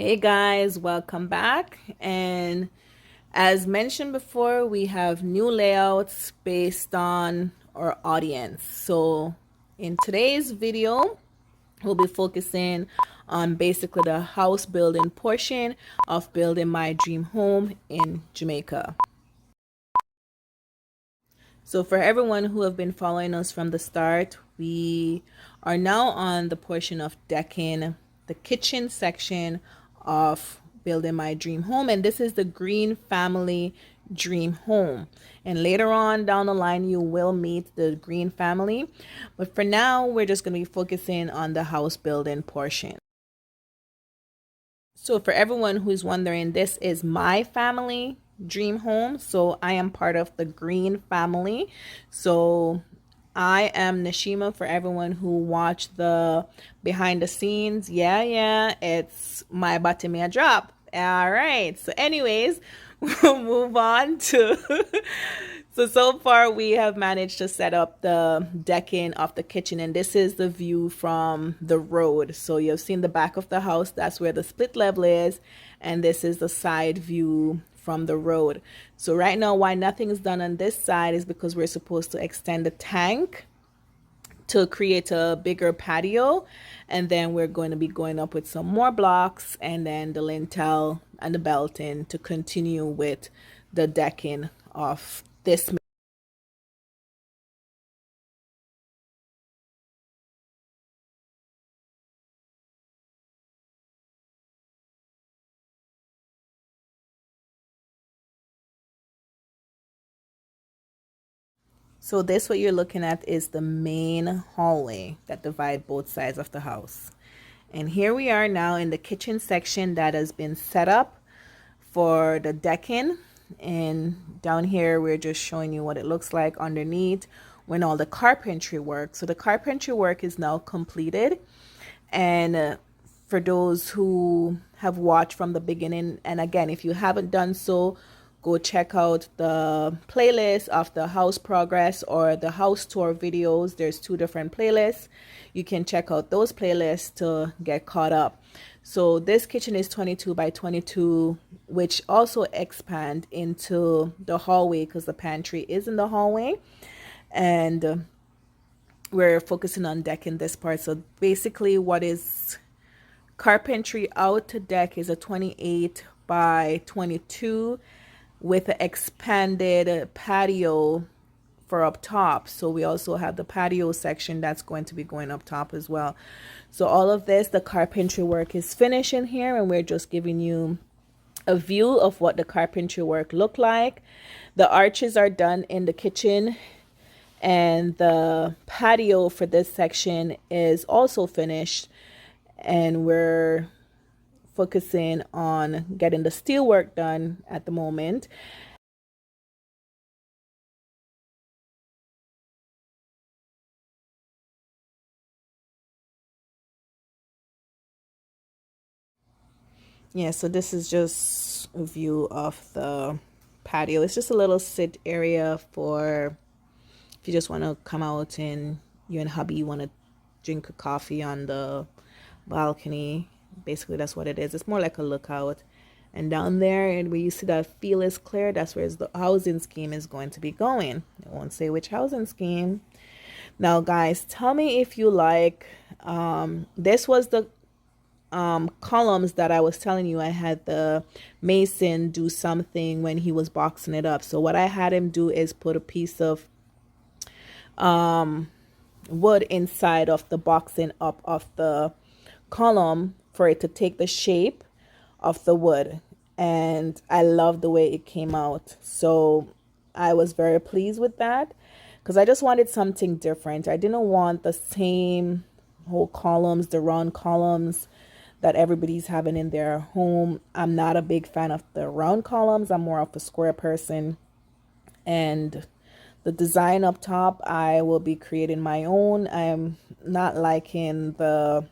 Hey guys, welcome back. And as mentioned before, we have new layouts based on our audience. So in today's video, we'll be focusing on basically the house building portion of building my dream home in Jamaica. So for everyone who have been following us from the start, we are now on the portion of decking the kitchen section of building my dream home. And this is the Green family dream home. And later on down the line, you will meet the Green family. But for now, we're just going to be focusing on the house building portion. So for everyone who's wondering, this is my family dream home. So I am part of the Green family. So I am Nashima for everyone who watched the behind the scenes. Yeah, it's my Batimia drop. All right. So anyways, we'll move on to so far we have managed to set up the decking of the kitchen, and this is the view from the road. So you've seen the back of the house, that's where the split level is, and this is the side view from the road. So right now, why nothing is done on this side is because we're supposed to extend the tank to create a bigger patio, and then we're going to be going up with some more blocks and then the lintel and the belting to continue with the decking of this. So this what you're looking at is the main hallway that divide both sides of the house. And here we are now in the kitchen section that has been set up for the decking. And down here, we're just showing you what it looks like underneath when all the carpentry work. So the carpentry work is now completed. And for those who have watched from the beginning, and again, if you haven't done so, go check out the playlist of the house progress or the house tour videos. There's two different playlists. You can check out those playlists to get caught up. So this kitchen is 22 by 22, which also expand into the hallway because the pantry is in the hallway. And we're focusing on decking this part. So basically what is carpentry out to deck is a 28 by 22 with an expanded patio for up top. So we also have the patio section that's going to be going up top as well. So all of this, the carpentry work is finished in here, and we're just giving you a view of what the carpentry work look like. The arches are done in the kitchen, and the patio for this section is also finished, and we're focusing on getting the steel work done at the moment. Yeah, so this is just a view of the patio. It's just a little sit area for if you just want to come out and you and hubby want to drink a coffee on the balcony. Basically, that's what it is. It's more like a lookout. And down there, and where you see that field is clear, that's where the housing scheme is going to be going. I won't say which housing scheme. Now, guys, tell me if you like. This was the columns that I was telling you I had the mason do something when he was boxing it up. So what I had him do is put a piece of wood inside of the boxing up of the column for it to take the shape of the wood, and I love the way it came out. So I was very pleased with that because I just wanted something different. I didn't want the same whole columns, the round columns that everybody's having in their home. I'm not a big fan of the round columns. I'm more of a square person. And the design up top, I will be creating my own. I'm not liking the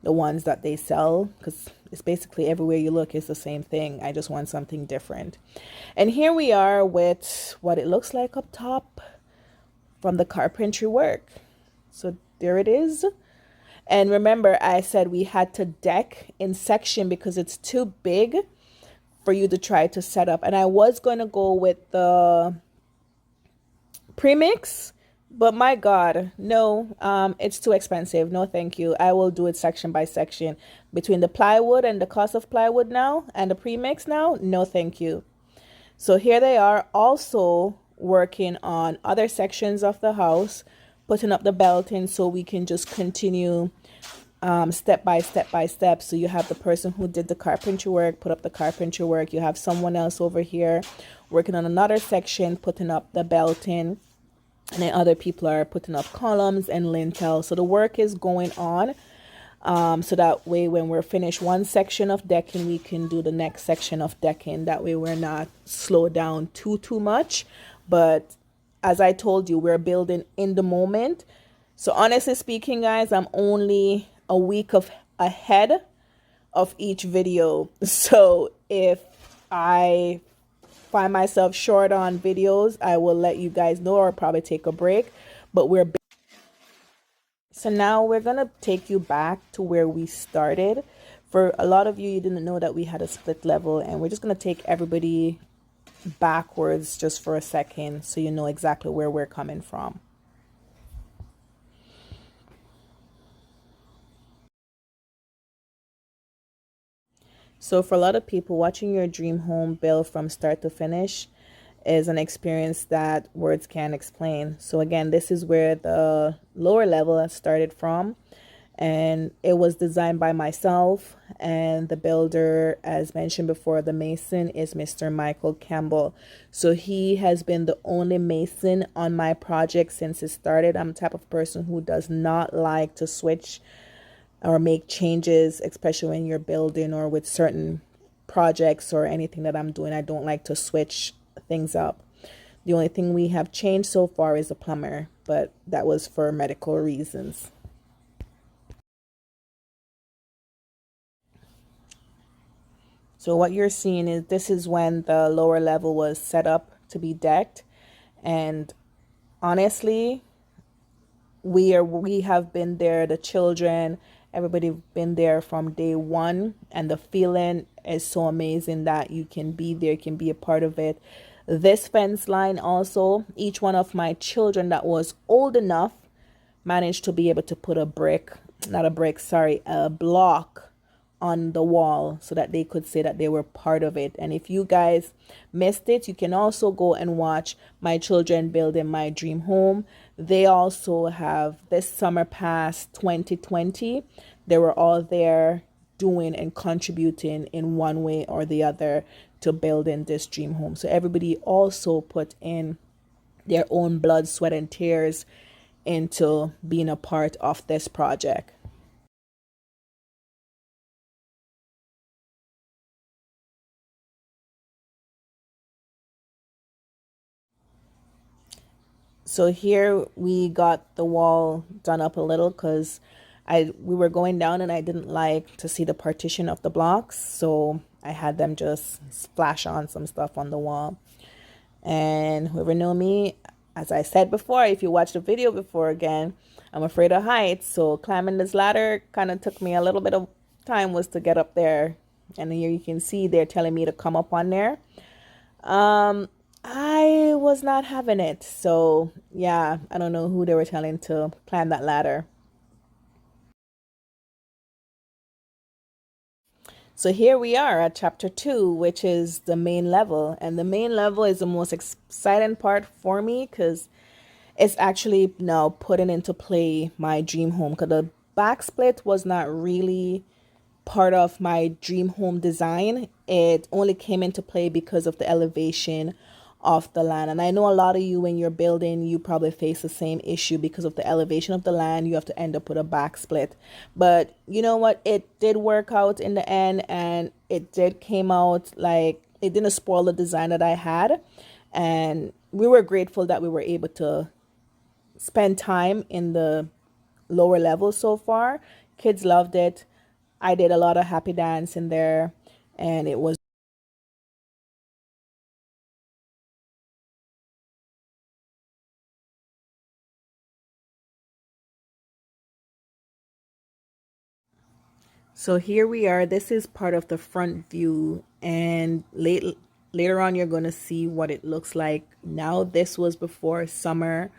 ones that they sell because it's basically everywhere you look is the same thing. I just want something different. And here we are with what it looks like up top from the carpentry work. So there it is. And remember, I said we had to deck in section because it's too big for you to try to set up. And I was going to go with the premix, but my God, no, it's too expensive. No, thank you. I will do it section by section. Between the plywood and the cost of plywood now and the premix now, no, thank you. So here they are also working on other sections of the house, putting up the belting so we can just continue step by step by step. So you have the person who did the carpentry work, put up the carpentry work. You have someone else over here working on another section, putting up the belting. And then other people are putting up columns and lintel. So the work is going on. So that way when we're finished one section of decking, we can do the next section of decking. That way we're not slowed down too much. But as I told you, we're building in the moment. So honestly speaking, guys, I'm only a week ahead of each video. So if I find myself short on videos, I will let you guys know, or probably take a break. But so now we're gonna take you back to where we started. For a lot of you, you didn't know that we had a split level, and we're just gonna take everybody backwards just for a second so you know exactly where we're coming from. So for a lot of people, watching your dream home build from start to finish is an experience that words can't explain. So again, this is where the lower level started from, and it was designed by myself, and the builder, as mentioned before, the mason, is Mr. Michael Campbell. So he has been the only mason on my project since it started. I'm the type of person who does not like to switch or make changes, especially when you're building or with certain projects or anything that I'm doing. I don't like to switch things up. The only thing we have changed so far is the plumber, but that was for medical reasons. So what you're seeing is this is when the lower level was set up to be decked. And honestly, we have been there, the children, everybody been there from day one, and the feeling is so amazing that you can be there, you can be a part of it. This fence line also, each one of my children that was old enough managed to be able to put a brick, not a brick, sorry, a block on the wall so that they could say that they were part of it. And if you guys missed it, you can also go and watch my children building my dream home. They also have this summer pass 2020. They were all there doing and contributing in one way or the other to building this dream home. So everybody also put in their own blood, sweat, and tears into being a part of this project. So here we got the wall done up a little because we were going down and I didn't like to see the partition of the blocks, so I had them just splash on some stuff on the wall. And whoever knew me, as I said before, if you watched the video before, again, I'm afraid of heights, so climbing this ladder kind of took me a little bit of time was to get up there. And here you can see they're telling me to come up on there. I was not having it. So, yeah, I don't know who they were telling to climb that ladder. So here we are at chapter 2, which is the main level. And the main level is the most exciting part for me because it's actually now putting into play my dream home. Because the back split was not really part of my dream home design. It only came into play because of the elevation of the land. And I know a lot of you, when you're building, you probably face the same issue because of the elevation of the land. You have to end up with a back split. But you know what? It did work out in the end, and it did came out like it didn't spoil the design that I had. And we were grateful that we were able to spend time in the lower level so far. Kids loved it. I did a lot of happy dance in there, and it was So here we are. This is part of the front view, and later on you're going to see what it looks like now. This was before summer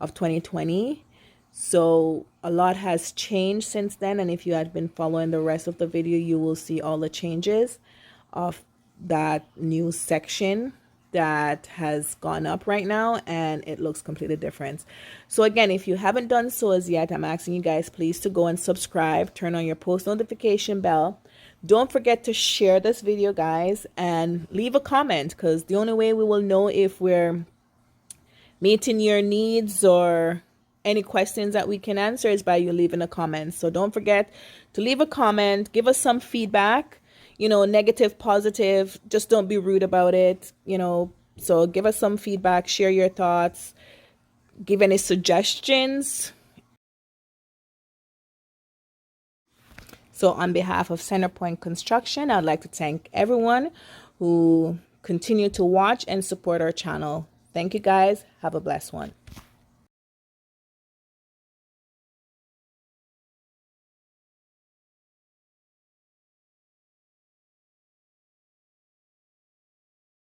of 2020. So a lot has changed since then, and if you had been following the rest of the video, you will see all the changes of that new section that has gone up right now, and it looks completely different. So again, if you haven't done so as yet, I'm asking you guys please to go and subscribe, turn on your post notification bell. Don't forget to share this video, guys, and leave a comment, because the only way we will know if we're meeting your needs or any questions that we can answer is by you leaving a comment. So don't forget to leave a comment, give us some feedback, you know, negative, positive, just don't be rude about it, you know. So give us some feedback, share your thoughts, give any suggestions. So on behalf of Centerpoint Construction, I'd like to thank everyone who continue to watch and support our channel. Thank you guys. Have a blessed one.